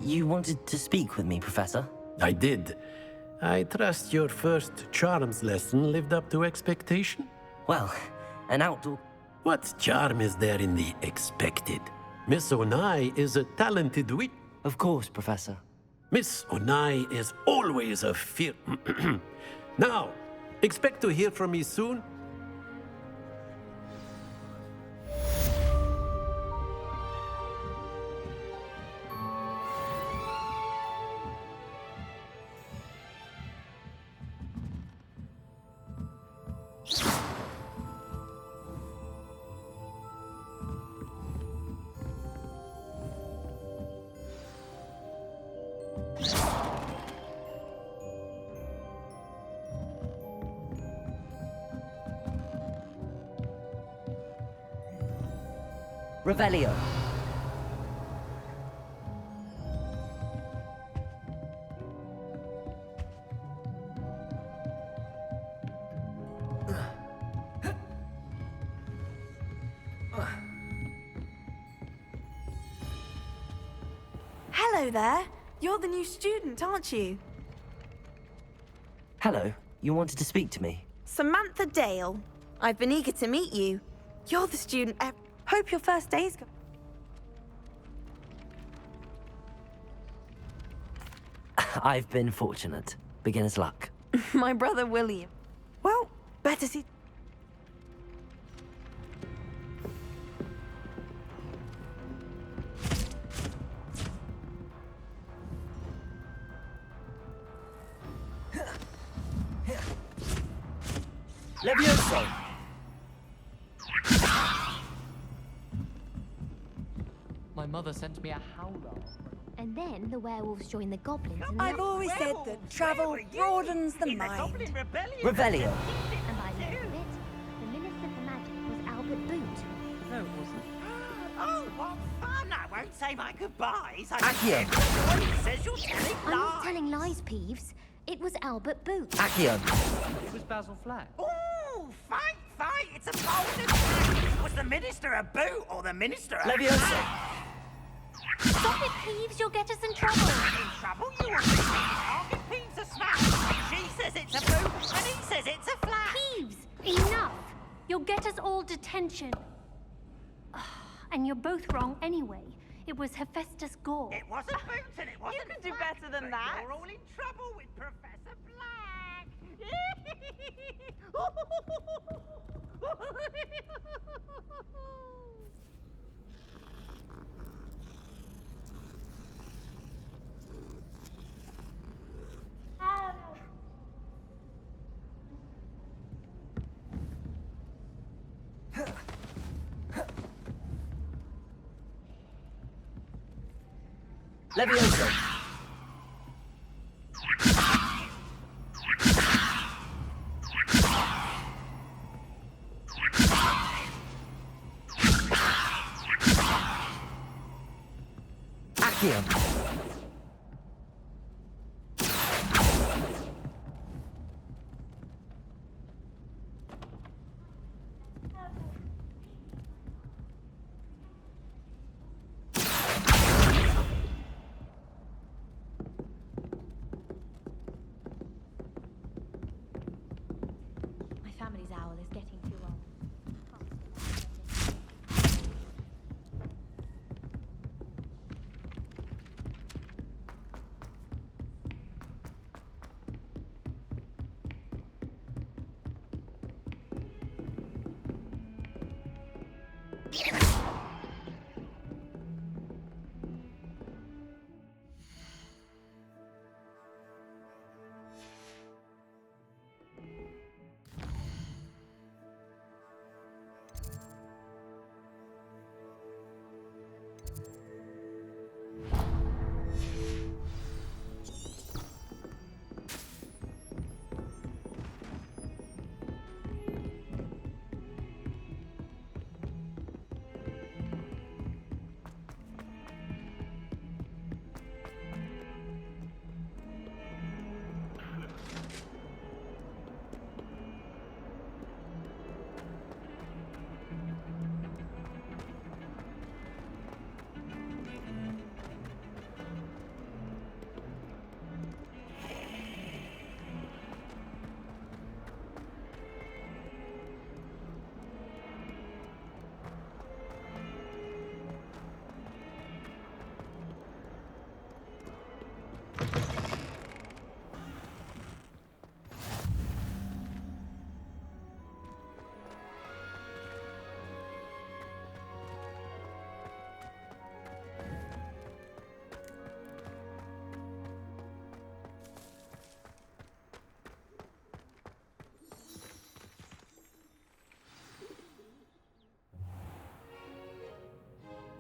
You wanted to speak with me, Professor? I did. I trust your first charms lesson lived up to expectation? Well, an outdoor... What charm is there in the expected? Miss Onai is a talented witch. Of course, Professor. Miss Onai is always a fear... Now, expect to hear from me soon. Revelio. Hello there. You're the new student, aren't you? Hello. You wanted to speak to me? Samantha Dale. I've been eager to meet you. You're the student. Hope your first day's go. I've been fortunate. Beginner's luck. My brother William. Well, better see. Levioso! My mother sent me a howler. And then the werewolves joined the goblins and I've always said that travel broadens the mind. Revelio. And by the end of it, the Minister for Magic was Albert Boot. No, it wasn't. Oh, what fun! I won't say my goodbyes. Accio. Everyone says you're telling I'm not lies. telling lies, Peeves. It was Albert Boot. Accio. It was Basil Flack. Oh, fight, fight! It's a bold attack. Was the Minister a boot or the Minister a Levioso. Stop it, Peeves. You'll get us in trouble. In trouble? You are I'll give Peeves a smack. She says it's a boot and he says it's a flat. Peeves, enough! You'll get us all detention. And you're both wrong anyway. It was Hephaestus Gore. It wasn't boot and it wasn't can do flat, better than but that. You're all in trouble with Professor Black. Levioso. Accio. My family's owl is getting too old.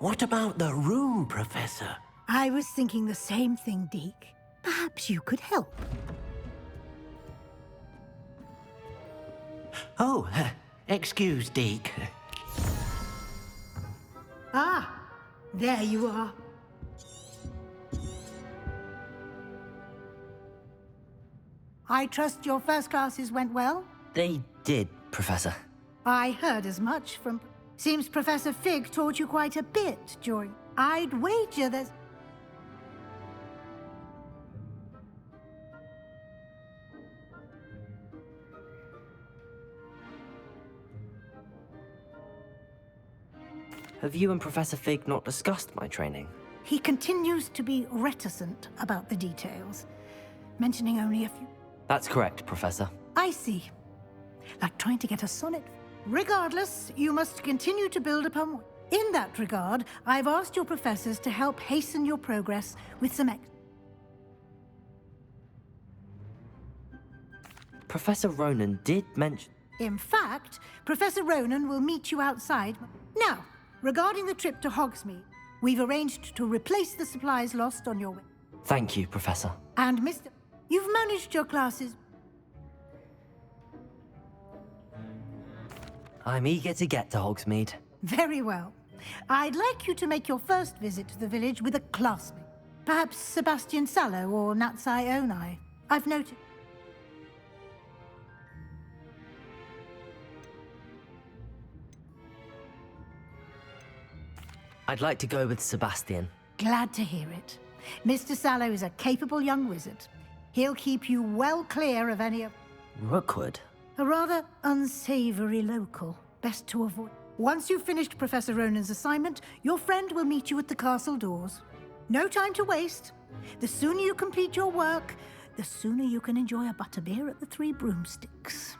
What about the room, Professor? I was thinking the same thing, Deke. Perhaps you could help. Oh, excuse, Deke. Ah, there you are. I trust your first classes went well? They did, Professor. I heard as much from... Seems Professor Fig taught you quite a bit during... I'd wager there's... Have you and Professor Fig not discussed my training? He continues to be reticent about the details, mentioning only a few... That's correct, Professor. I see. Like trying to get a sonnet. Regardless, you must continue to build upon... In that regard, I've asked your professors to help hasten your progress with some Professor Ronan did mention... In fact, Professor Ronan will meet you outside. Now, regarding the trip to Hogsmeade, we've arranged to replace the supplies lost on your way. Thank you, Professor. And Mr... You've managed your classes. I'm eager to get to Hogsmeade. Very well. I'd like you to make your first visit to the village with a classmate. Perhaps Sebastian Sallow or Natsai Onai. I've noted... I'd like to go with Sebastian. Glad to hear it. Mr. Sallow is a capable young wizard. He'll keep you well clear of any of... Rookwood? A rather unsavory local. Best to avoid. Once you've finished Professor Ronan's assignment, your friend will meet you at the castle doors. No time to waste. The sooner you complete your work, the sooner you can enjoy a butterbeer at the Three Broomsticks.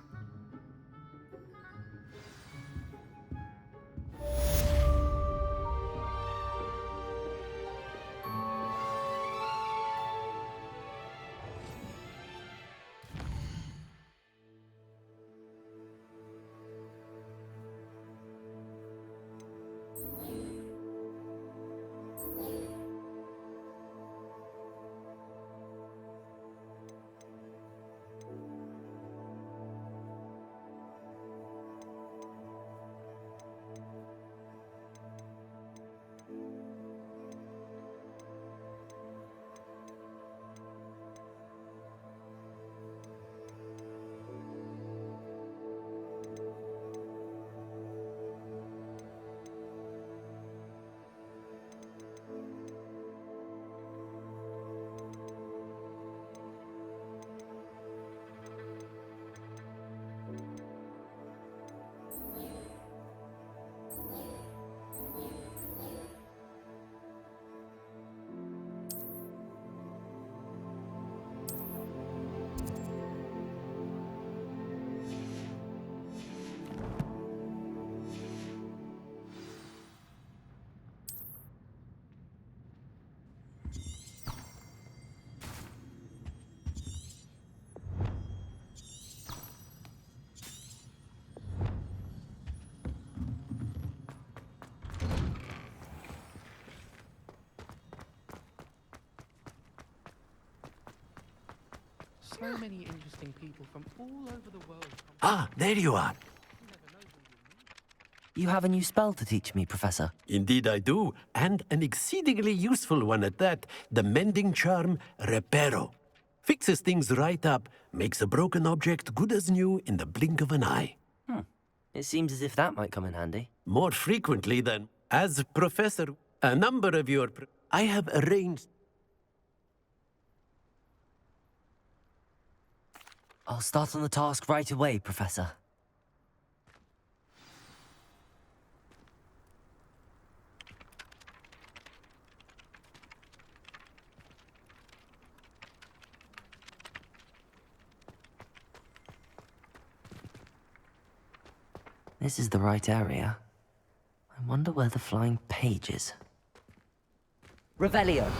So many interesting people from all over the world. Ah, there you are. You have a new spell to teach me, Professor. Indeed I do, and an exceedingly useful one at that. The mending charm, Reparo. Fixes things right up, makes a broken object good as new in the blink of an eye. It seems as if that might come in handy. More frequently than... As Professor, a number of your... I have arranged... I'll start on the task right away, Professor. This is the right area. I wonder where the flying page is. Revelio!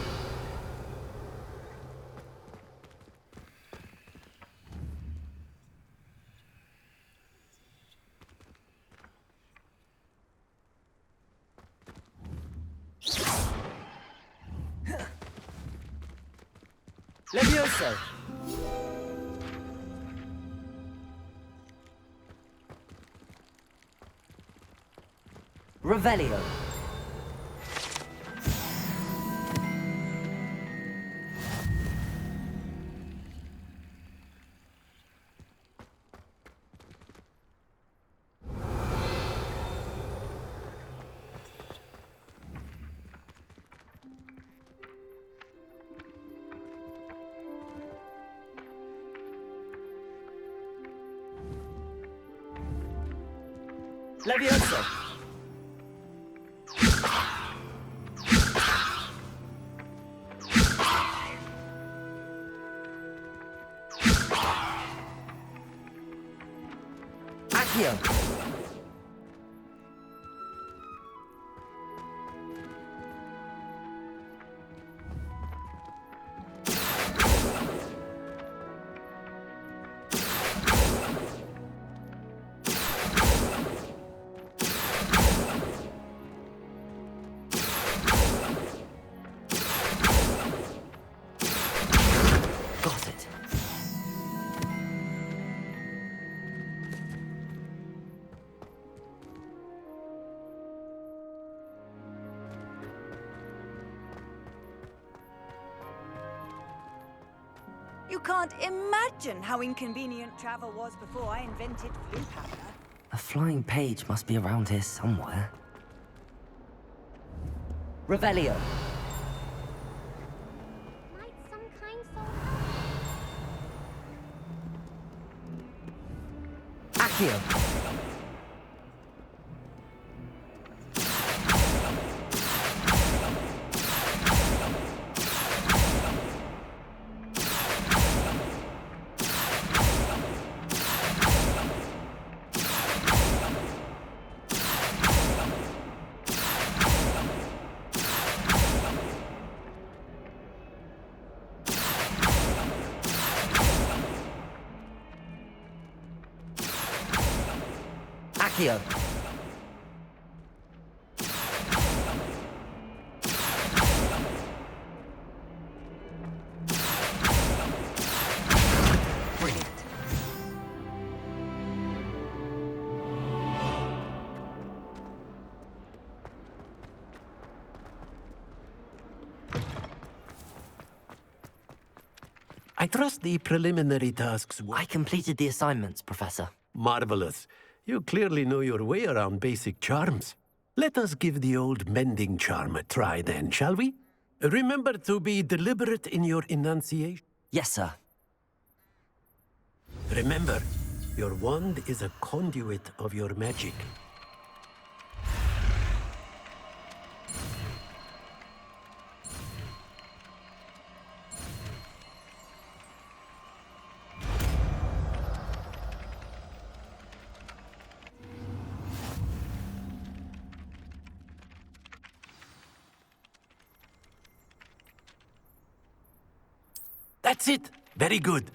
Levioso! Revelio! Levioso! Accio! Got it. You can't imagine how inconvenient travel was before I invented blue powder. A flying page must be around here somewhere. Revelio! Might some kind soul help? Accio! Accio! Brilliant. I trust the preliminary tasks were I completed the assignments, Professor. marvelous. You clearly know your way around basic charms. Let us give the old mending charm a try then, shall we? Remember to be deliberate in your enunciation. Yes, sir. Remember, your wand is a conduit of your magic. That's it! Very good.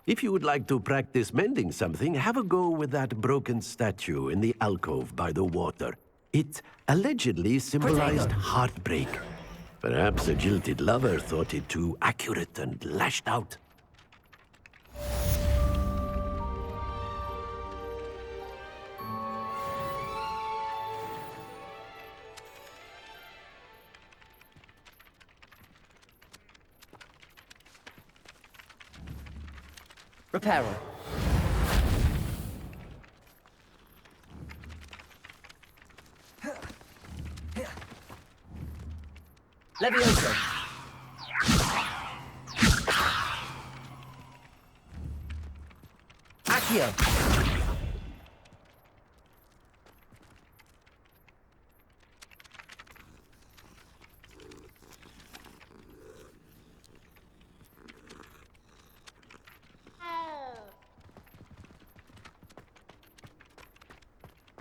If you would like to practice mending something, have a go with that broken statue in the alcove by the water. It allegedly symbolized heartbreak. Perhaps a jilted lover thought it too accurate and lashed out. Reparo. Levioso. Accio.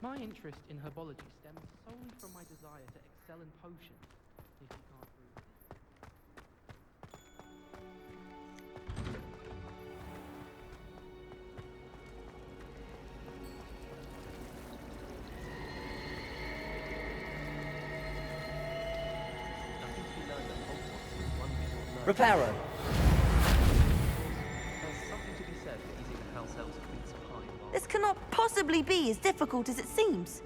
My interest in herbology stems solely from my desire to excel in potions, if you can't prove it. Reparo. cannot possibly be as difficult as it seems.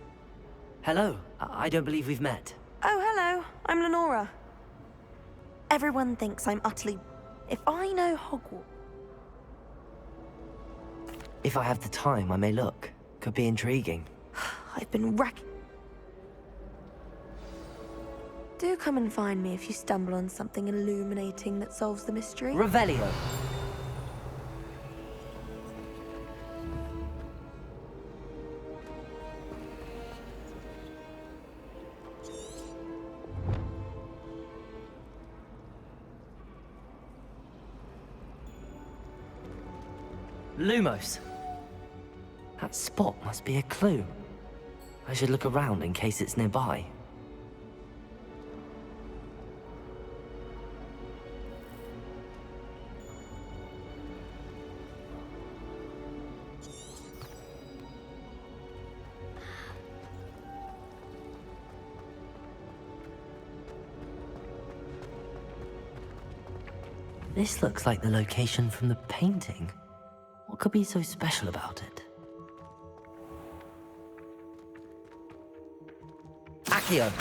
Hello. I don't believe we've met. Oh, hello. I'm Lenora. Everyone thinks I'm utterly... If I know Hogwarts... If I have the time, I may look. Could be intriguing. I've been Do come and find me if you stumble on something illuminating that solves the mystery. Revelio. Lumos. That spot must be a clue. I should look around in case it's nearby. This looks like the location from the painting. What could be so special about it? Accio!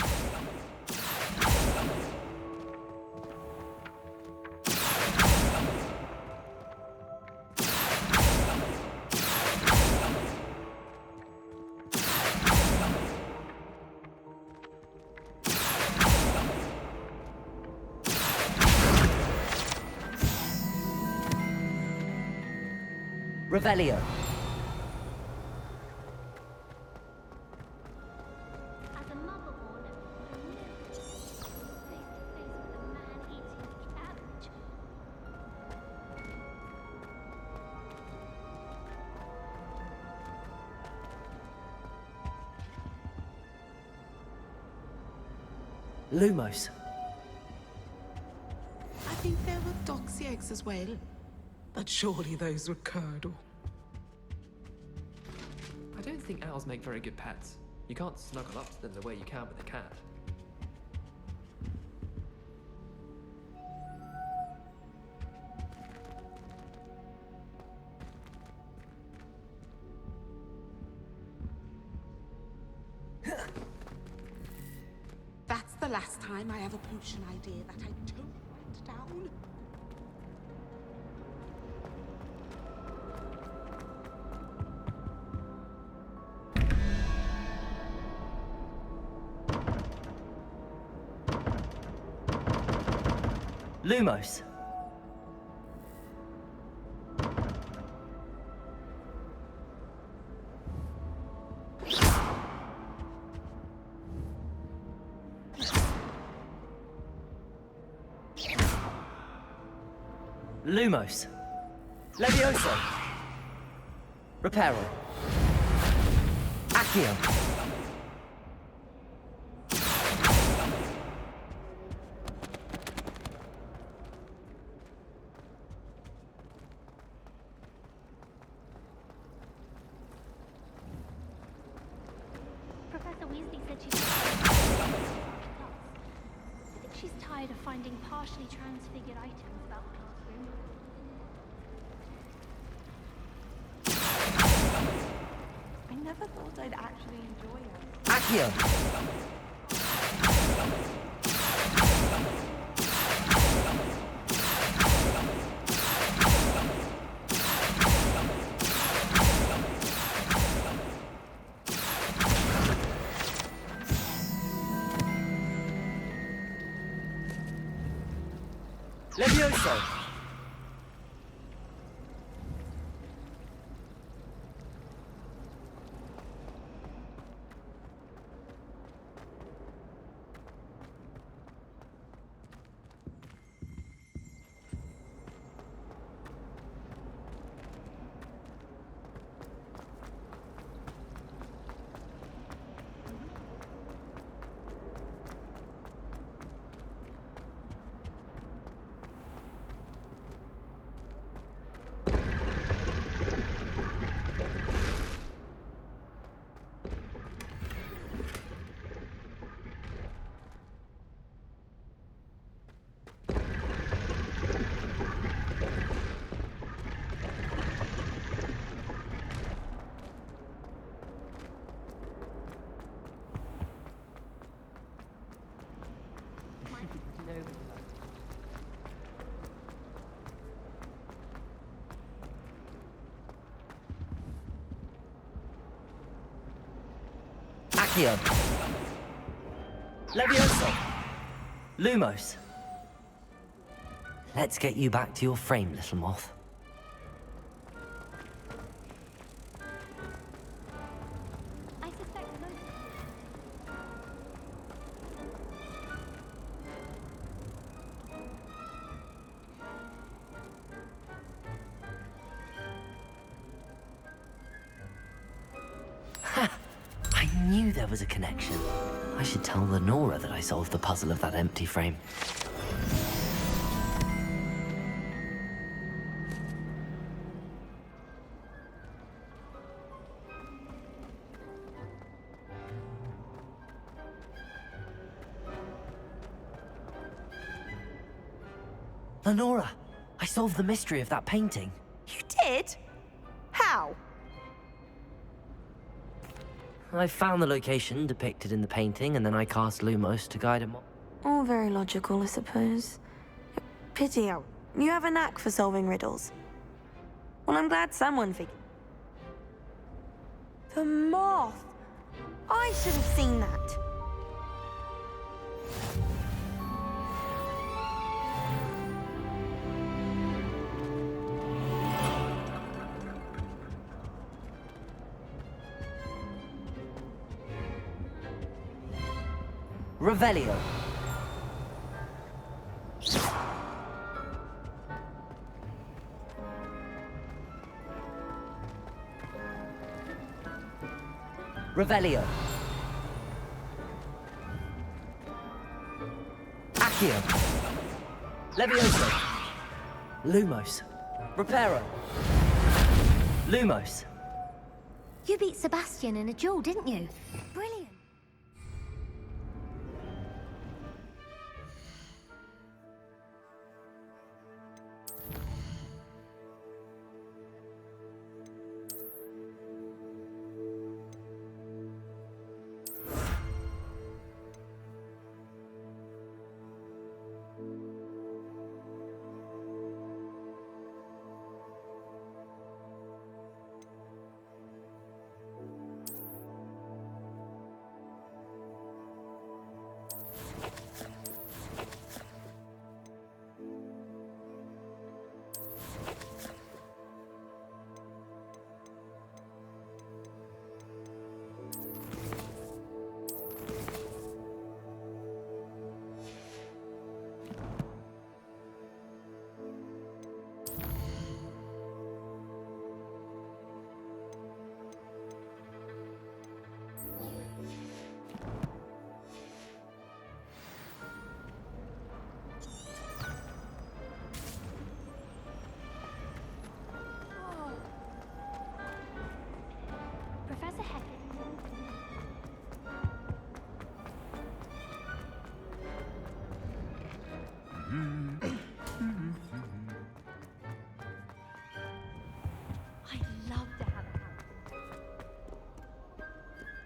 Revelio. As a motherborn, I never face to face with a man eating cabbage. Lumos. I think there were doxy eggs as well. But surely those were curdle. I don't think owls make very good pets. You can't snuggle up to them the way you can with a cat. That's the last time I have a potion idea that I don't write down. Lumos. Lumos. Levioso. Reparo. Accio. Professor Weasley said she's I think she's tired of finding partially transfigured items about the classroom. I never thought I'd actually enjoy it. Accio. Levioso. hand over to her. Accio! Levioso! Lumos! Let's get you back to your frame, little moth. I suspect most Ha! I knew there was a connection. I should tell Lenora that I solved the puzzle of that empty frame. Lenora, I solved the mystery of that painting. You did? How? I found the location depicted in the painting, and then I cast Lumos to guide him. All very logical, I suppose. Pity you have a knack for solving riddles. Well, I'm glad someone figured. The moth! I should have seen that. Revelio. Revelio. Accio. Levioso. Lumos. Reparo. Lumos. You beat Sebastian in a duel, didn't you? Brilliant. Professor Heck. I'd love to have a house.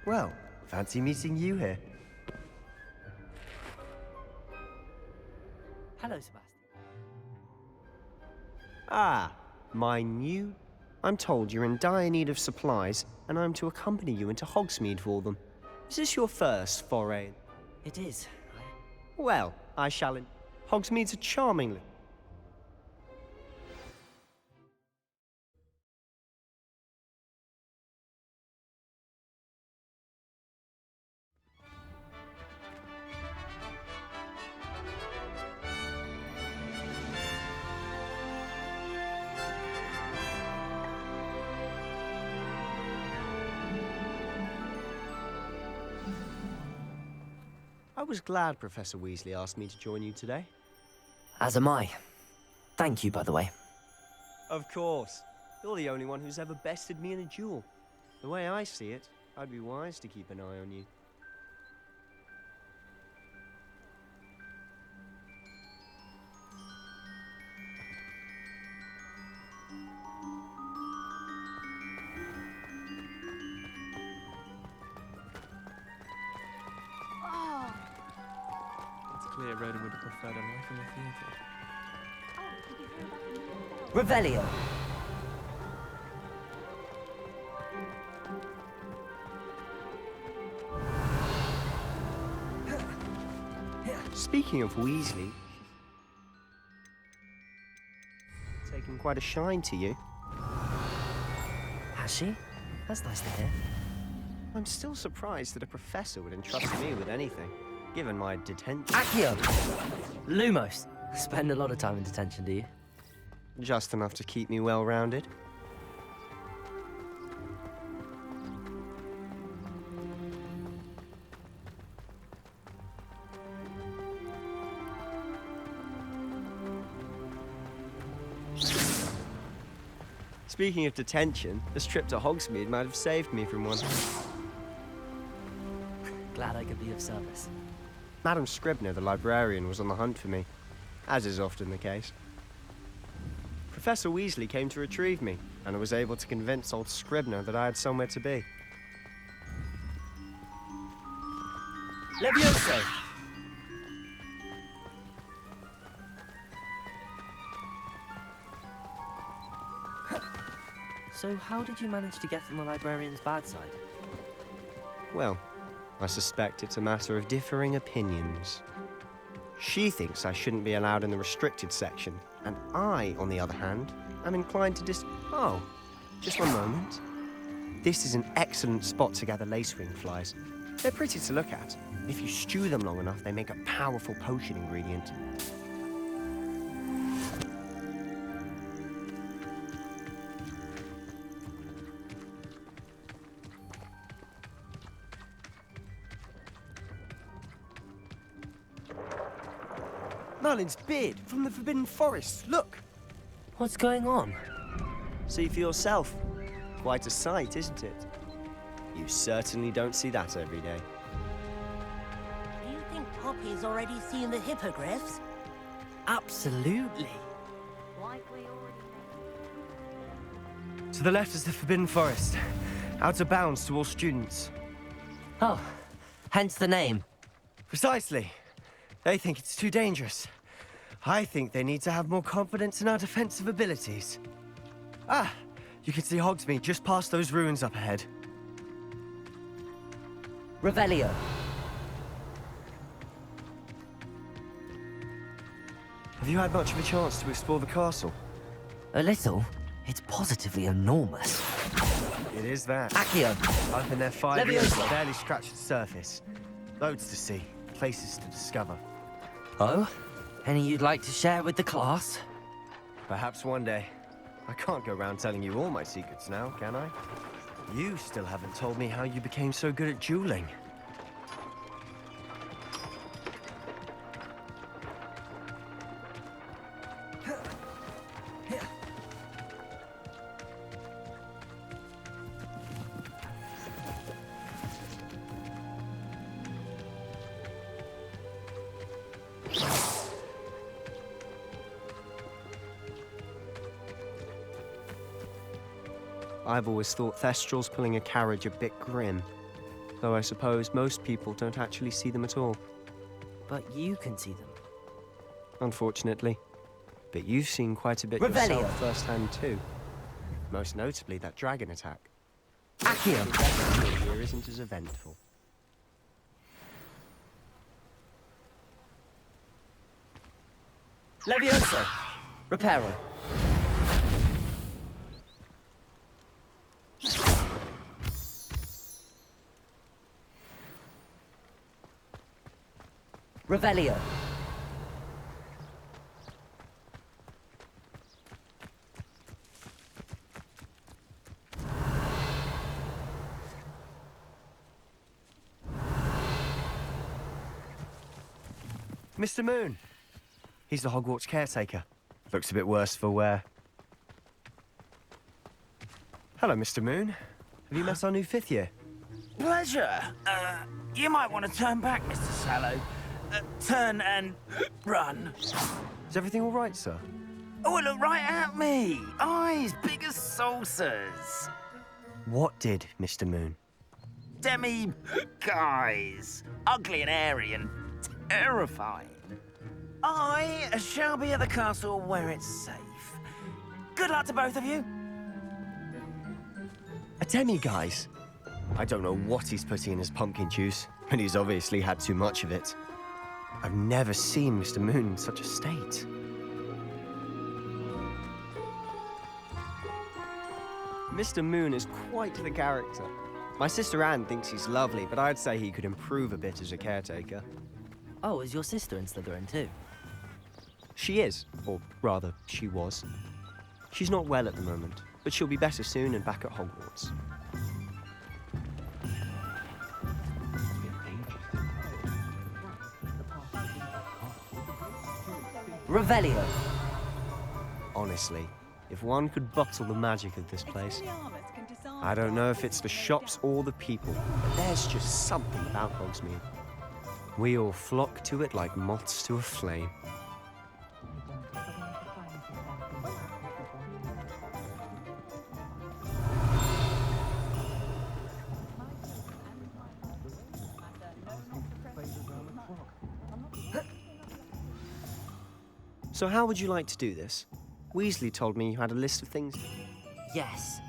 Well, fancy meeting you here. Hello, Sebastian. Ah, my new... I'm told you're in dire need of supplies, and I'm to accompany you into Hogsmeade for them. Is this your first foray? It is. Well, I shall... Hogsmeade's a charming... I was glad Professor Weasley asked me to join you today. As am I. Thank you, by the way. Of course. You're the only one who's ever bested me in a duel. The way I see it, I'd be wise to keep an eye on you. clear Ronan would have preferred a life in the theatre. Revelio. Speaking of Weasley, taken quite a shine to you. Has she? That's nice to hear. I'm still surprised that a professor would entrust me with anything, given my detention. Accio! Lumos. Spend a lot of time in detention, do you? Just enough to keep me well-rounded. Speaking of detention, this trip to Hogsmeade might have saved me from one. Glad I could be of service. Madam Scribner, the librarian, was on the hunt for me, as is often the case. Professor Weasley came to retrieve me, and I was able to convince old Scribner that I had somewhere to be. Levioso! So how did you manage to get on the librarian's bad side? Well, I suspect it's a matter of differing opinions. She thinks I shouldn't be allowed in the restricted section, and I, on the other hand, am inclined to Oh, just one moment. This is an excellent spot to gather lacewing flies. They're pretty to look at. If you stew them long enough, they make a powerful potion ingredient. Merlin's beard from the Forbidden Forest. Look! What's going on? See for yourself. Quite a sight, isn't it? You certainly don't see that every day. Do you think Poppy's already seen the hippogriffs? Absolutely. Like we already know. To the left is the Forbidden Forest. Out of bounds to all students. Oh, hence the name. Precisely. They think it's too dangerous. I think they need to have more confidence in our defensive abilities. Ah, you can see Hogsmeade just past those ruins up ahead. Revelio. Have you had much of a chance to explore the castle? A little. It's positively enormous. It is that. Accio. I've been there 5 Levioso. years, barely scratched the surface. Loads to see, places to discover. Oh? Any you'd like to share with the class? Perhaps one day. I can't go around telling you all my secrets now, can I? You still haven't told me how you became so good at dueling. I've always thought Thestrals pulling a carriage a bit grim, though I suppose most people don't actually see them at all. But you can see them. Unfortunately. But you've seen quite a bit Revelio. yourself firsthand too. Most notably that dragon attack. Accio. The year isn't as eventful. Levioso. Reparo. Revelio. Mr. Moon. He's the Hogwarts caretaker. Looks a bit worse for wear. Hello, Mr. Moon. Have you met our new 5th year? Pleasure. You might want to turn back, Mr. Sallow. Turn and run. Is everything all right, sir? Oh, look right at me. Eyes big as saucers. What did, Mr. Moon? Demi guys. Ugly and airy and terrifying. I shall be at the castle where it's safe. Good luck to both of you. A demi-guise? I don't know what he's putting in his pumpkin juice, but he's obviously had too much of it. I've never seen Mr. Moon in such a state. Mr. Moon is quite the character. My sister Anne thinks he's lovely, but I'd say he could improve a bit as a caretaker. Oh, is your sister in Slytherin too? She is, or rather, she was. She's not well at the moment, but she'll be better soon and back at Hogwarts. Revelio. Honestly, if one could bottle the magic of this place, I don't know if it's the shops or the people, but there's just something about Hogsmeade. We all flock to it like moths to a flame. So how would you like to do this? Weasley told me you had a list of things. Yes.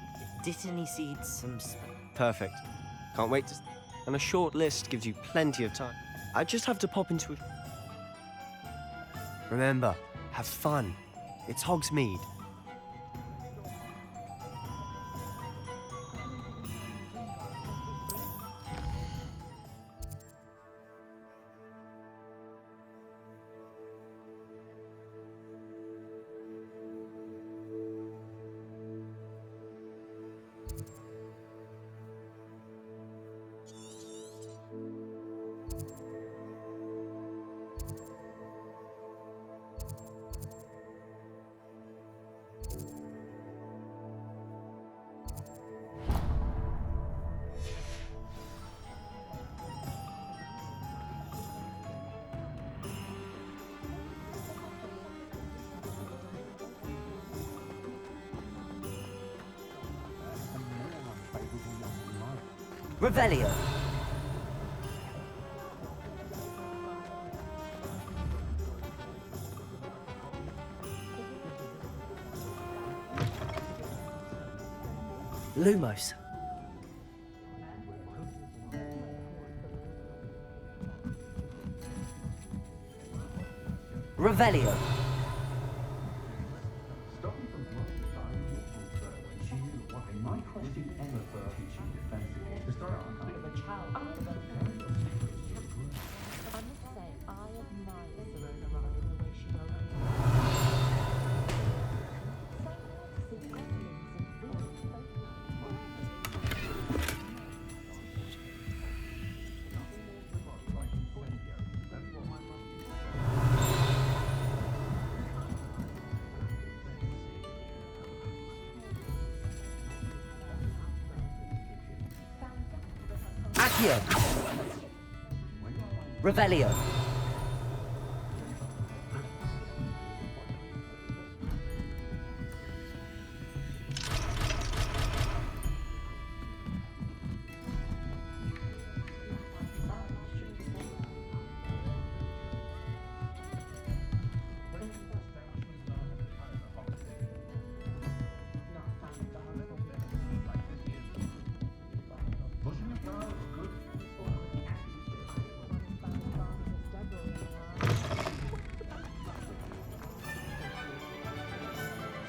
Dittany seeds, some... Perfect. Can't wait to... And a short list gives you plenty of time. I just have to pop into a... Remember, have fun. It's Hogsmeade. Revelio. Lumos. Revelio. Accio. Revelio.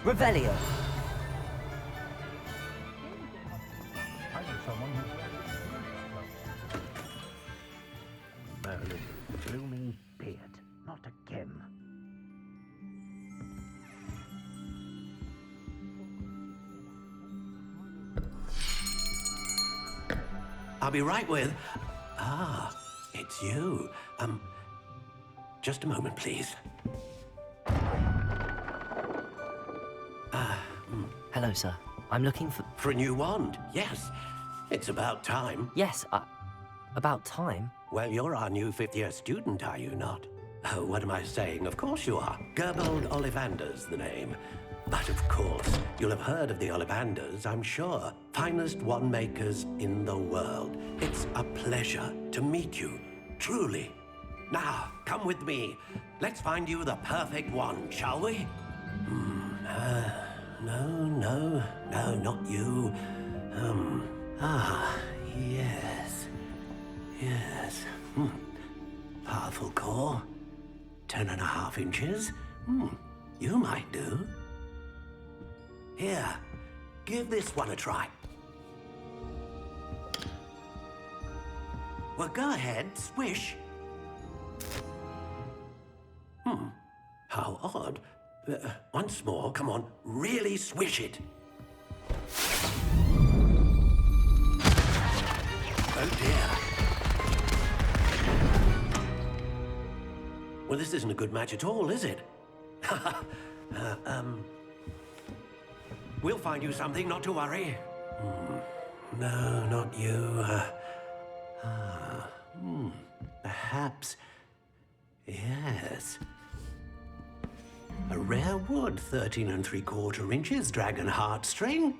Revelio. Merlin's blooming beard. Not again. I'll be right with... Ah, it's you. Just a moment, please. Hello, sir. I'm looking for... For a new wand, yes. It's about time. Yes, about time? Well, you're our new fifth-year student, are you not? Oh, what am I saying? Of course you are. Gerbold Ollivander's the name. But of course, you'll have heard of the Ollivanders, I'm sure. Finest wand makers in the world. It's a pleasure to meet you, truly. Now, come with me. Let's find you the perfect one, shall we? No, not you. Yes. Yes. Powerful core. 10.5 inches. You might do. Here, give this one a try. Well, go ahead, swish. How odd. Once more, come on, really swish it. Oh dear. Well, this isn't a good match at all, is it? We'll find you something, not to worry. No, not you. Perhaps. Yes. A rare wood, 13 3/4 inches, dragon heartstring.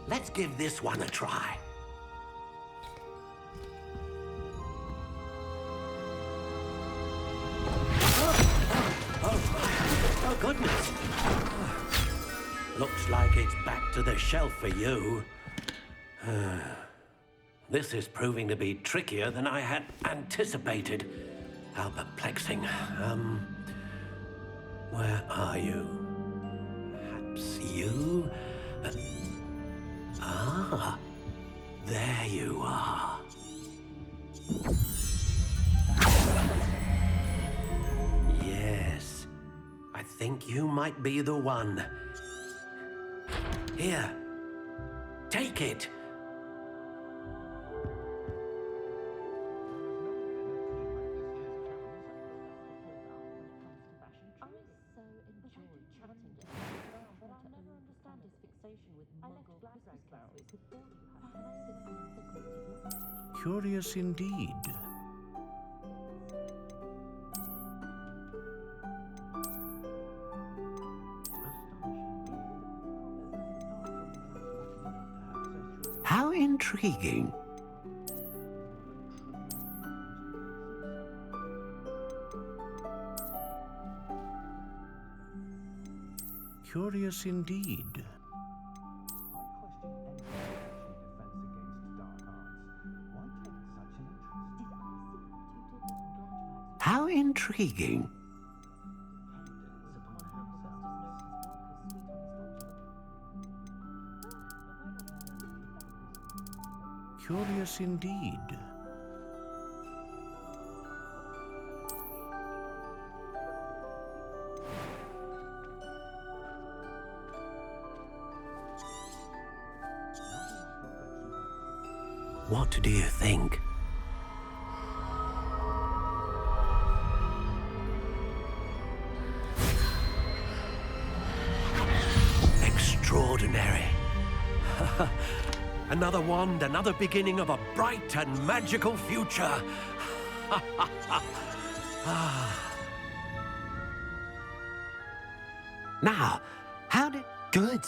Let's give this one a try. Oh, goodness. Looks like it's back to the shelf for you. This is proving to be trickier than I had anticipated. How perplexing. Where are you? Perhaps you? There you are. Yes. I think you might be the one. Here. Take it. Curious indeed. How intriguing. Curious indeed. How intriguing. Curious indeed. What do you think? Extraordinary. Another wand, another beginning of a bright and magical future. Now, how did... Good.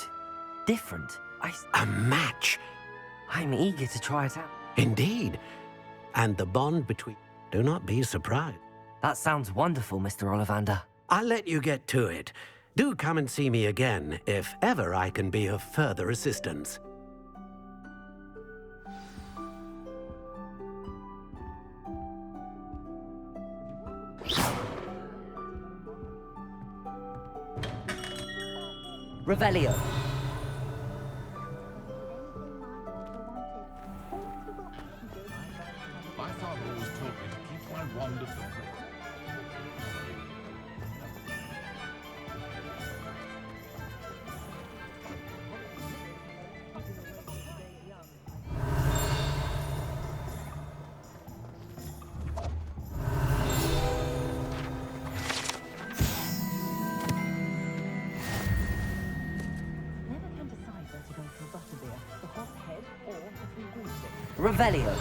Different. A match. I'm eager to try it out. Indeed. And the bond between... Do not be surprised. That sounds wonderful, Mr. Ollivander. I'll let you get to it. Do come and see me again, if ever I can be of further assistance. Revelio. My father always taught me to keep my wand at the foot. Revelio.